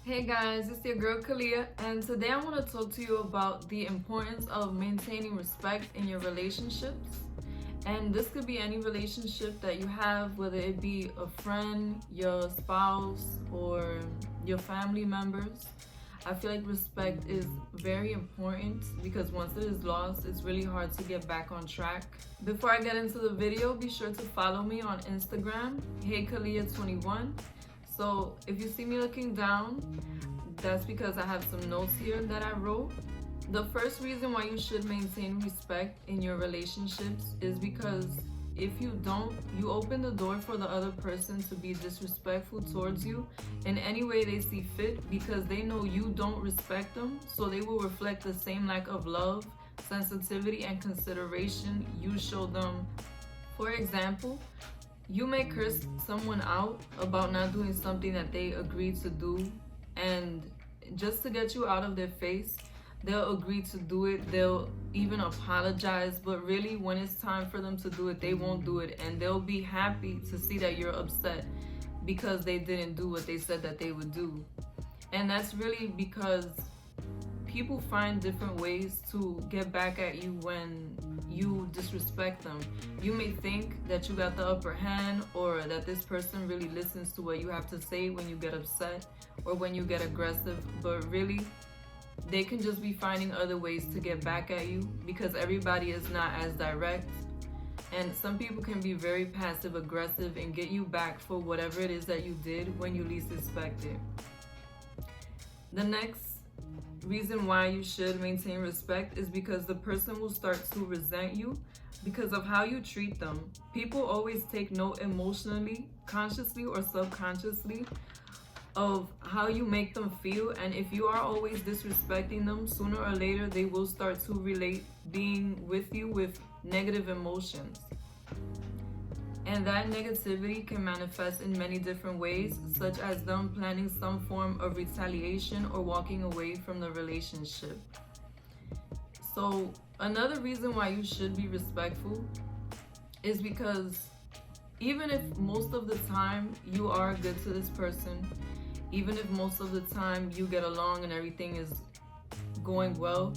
Hey guys, it's your girl Kalia, and today I want to talk to you about the importance of maintaining respect in your relationships. And this could be any relationship that you have, whether it be a friend, your spouse, or your family members. I feel like respect is very important because once it is lost, it's really hard to get back on track. Before I get into the video, be sure to follow me on Instagram, HeyKalia21. So if you see me looking down, that's because I have some notes here that I wrote. The first reason why you should maintain respect in your relationships is because if you don't, you open the door for the other person to be disrespectful towards you in any way they see fit, because they know you don't respect them, so they will reflect the same lack of love, sensitivity, and consideration you show them. For example, you may curse someone out about not doing something that they agreed to do, and just to get you out of their face, they'll agree to do it. They'll even apologize, but really when it's time for them to do it, they won't do it, and they'll be happy to see that you're upset because they didn't do what they said that they would do. And that's really because people find different ways to get back at you when you disrespect them. You may think that you got the upper hand, or that this person really listens to what you have to say when you get upset or when you get aggressive, but really they can just be finding other ways to get back at you, because everybody is not as direct, and some people can be very passive aggressive and get you back for whatever it is that you did when you least expect it. The next reason why you should maintain respect is because the person will start to resent you because of how you treat them. People always take note emotionally, consciously or subconsciously, of how you make them feel, and if you are always disrespecting them, sooner or later they will start to relate being with you with negative emotions. And that negativity can manifest in many different ways, such as them planning some form of retaliation or walking away from the relationship. So another reason why you should be respectful is because even if most of the time you are good to this person, even if most of the time you get along and everything is going well,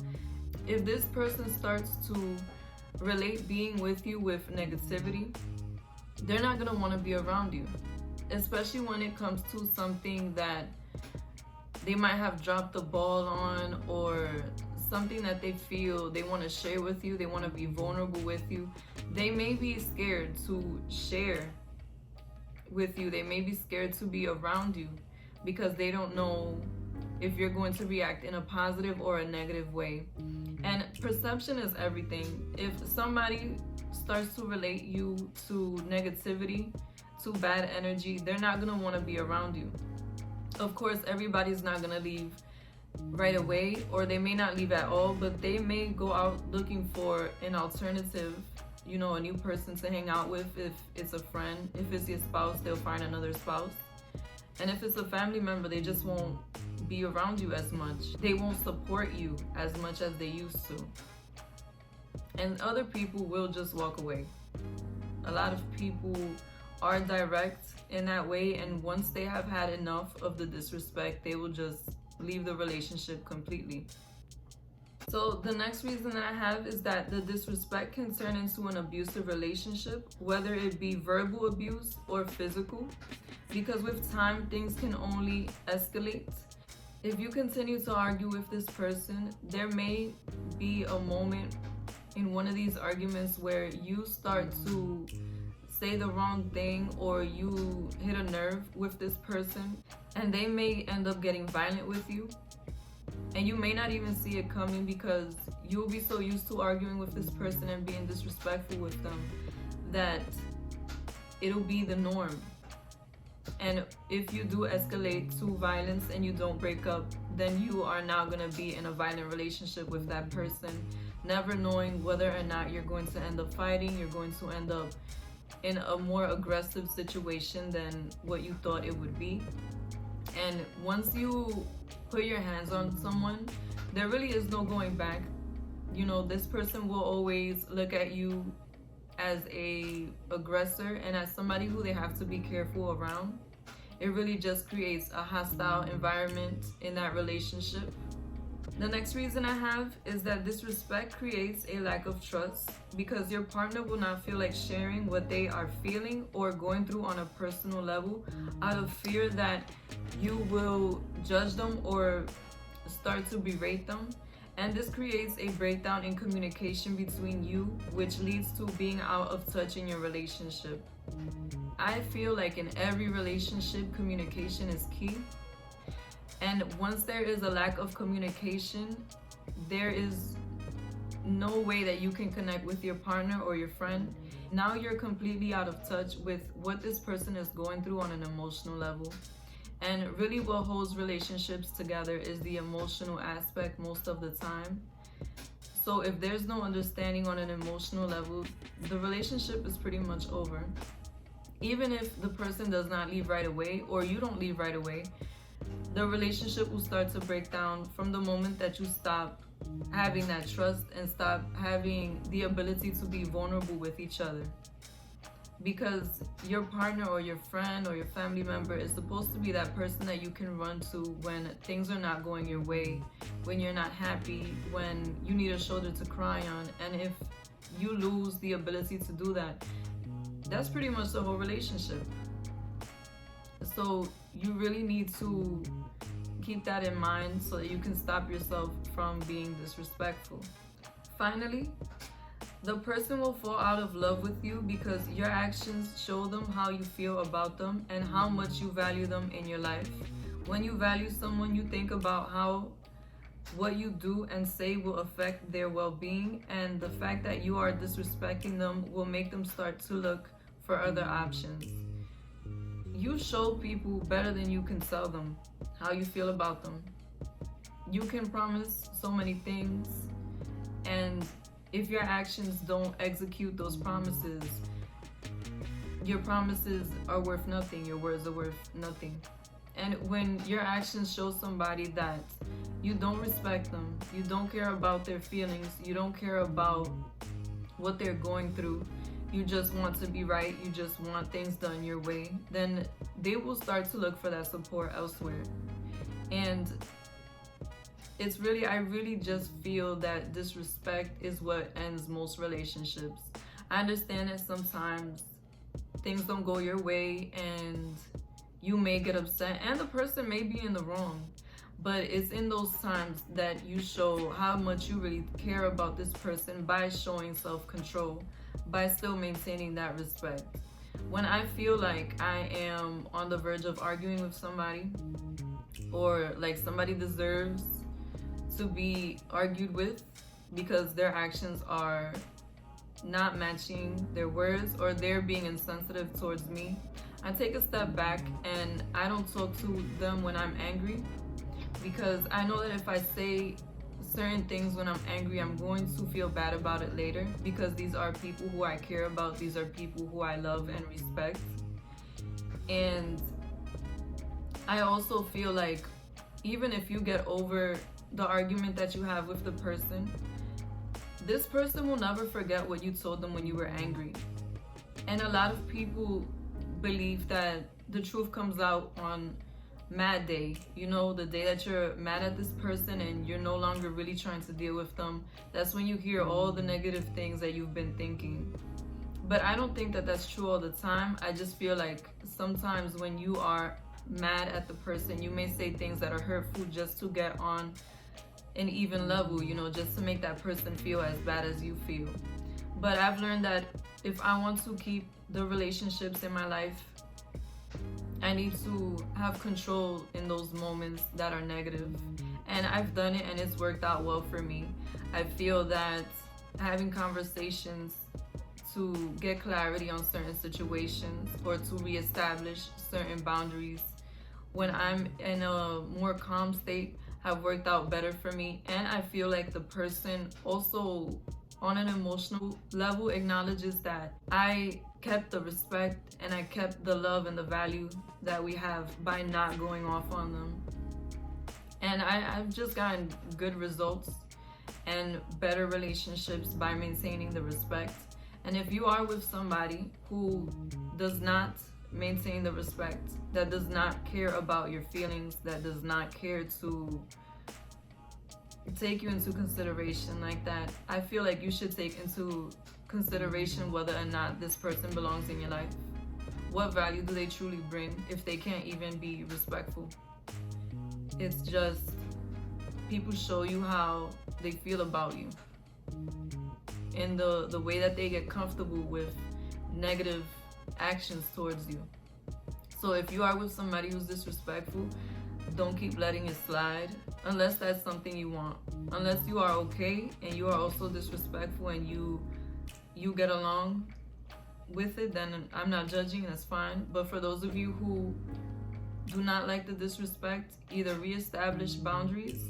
if this person starts to relate being with you with negativity, they're not going to want to be around you, especially when it comes to something that they might have dropped the ball on, or something that they feel they want to share with you. They want to be vulnerable with you. They may be scared to share with you. They may be scared to be around you because they don't know if you're going to react in a positive or a negative way. And perception is everything. If somebody starts to relate you to negativity, to bad energy, they're not going to want to be around you. Of course, everybody's not going to leave right away, or they may not leave at all, but they may go out looking for an alternative, a new person to hang out with. If it's a friend, if it's your spouse, they'll find another spouse. And if it's a family member, they just won't be around you as much. They won't support you as much as they used to. And other people will just walk away. A lot of people are direct in that way, and once they have had enough of the disrespect, they will just leave the relationship completely. So the next reason that I have is that the disrespect can turn into an abusive relationship, whether it be verbal abuse or physical, because with time things can only escalate. If you continue to argue with this person, there may be a moment in one of these arguments where you start to say the wrong thing, or you hit a nerve with this person, and they may end up getting violent with you. And you may not even see it coming, because you'll be so used to arguing with this person and being disrespectful with them that it'll be the norm. And if you do escalate to violence and you don't break up, then you are now going to be in a violent relationship with that person, never knowing whether or not you're going to end up fighting. You're going to end up in a more aggressive situation than what you thought it would be. And once you put your hands on someone, there really is no going back. This person will always look at you as a aggressor and as somebody who they have to be careful around. it really just creates a hostile environment in that relationship. The next reason I have is that disrespect creates a lack of trust because your partner will not feel like sharing what they are feeling or going through on a personal level out of fear that you will judge them or start to berate them. And this creates a breakdown in communication between you, which leads to being out of touch in your relationship. I feel like in every relationship, communication is key. And once there is a lack of communication, there is no way that you can connect with your partner or your friend. Now you're completely out of touch with what this person is going through on an emotional level. And really what holds relationships together is the emotional aspect most of the time. So if there's no understanding on an emotional level, the relationship is pretty much over. Even if the person does not leave right away or you don't leave right away, the relationship will start to break down from the moment that you stop having that trust and stop having the ability to be vulnerable with each other. Because your partner or your friend or your family member is supposed to be that person that you can run to when things are not going your way, when you're not happy, when you need a shoulder to cry on. And if you lose the ability to do that, that's pretty much the whole relationship. So you really need to keep that in mind so that you can stop yourself from being disrespectful. Finally, the person will fall out of love with you because your actions show them how you feel about them and how much you value them in your life. When you value someone, you think about how what you do and say will affect their well-being, and the fact that you are disrespecting them will make them start to look for other options. You show people better than you can tell them how you feel about them. You can promise so many things, and if your actions don't execute those promises, your promises are worth nothing, your words are worth nothing. And when your actions show somebody that you don't respect them, you don't care about their feelings, you don't care about what they're going through, you just want to be right, you just want things done your way, then they will start to look for that support elsewhere. And I really just feel that disrespect is what ends most relationships. I understand that sometimes things don't go your way and you may get upset and the person may be in the wrong. But it's in those times that you show how much you really care about this person by showing self-control, by still maintaining that respect. When I feel like I am on the verge of arguing with somebody, or like somebody deserves to be argued with because their actions are not matching their words or they're being insensitive towards me, I take a step back and I don't talk to them when I'm angry, because I know that if I say certain things when I'm angry, I'm going to feel bad about it later, because these are people who I care about, these are people who I love and respect. And I also feel like even if you get over the argument that you have with the person, this person will never forget what you told them when you were angry. And a lot of people believe that the truth comes out on mad day, you know, the day that you're mad at this person and you're no longer really trying to deal with them. That's when you hear all the negative things that you've been thinking. But I don't think that that's true all the time. I just feel like sometimes when you are mad at the person, you may say things that are hurtful just to get on an even level, you know, just to make that person feel as bad as you feel. But I've learned that if I want to keep the relationships in my life, I need to have control in those moments that are negative. And I've done it and it's worked out well for me. I feel that having conversations to get clarity on certain situations or to reestablish certain boundaries when I'm in a more calm state have worked out better for me. And I feel like the person also on an emotional level acknowledges that I kept the respect and I kept the love and the value that we have by not going off on them. And I've just gotten good results and better relationships by maintaining the respect. And if you are with somebody who does not maintain the respect, that does not care about your feelings, that does not care to take you into consideration like that, I feel like you should take into consideration whether or not this person belongs in your life. What value do they truly bring if they can't even be respectful? It's just people show you how they feel about you, and the way that they get comfortable with negative actions towards you. So if you are with somebody who's disrespectful, don't keep letting it slide unless that's something you want. Unless you are okay and you are also disrespectful and you get along with it, then I'm not judging, that's fine. But for those of you who do not like the disrespect, either reestablish boundaries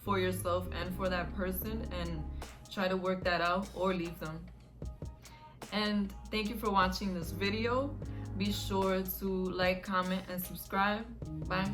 for yourself and for that person and try to work that out, or leave them. And thank you for watching this video. Be sure to like, comment, and subscribe. Bye.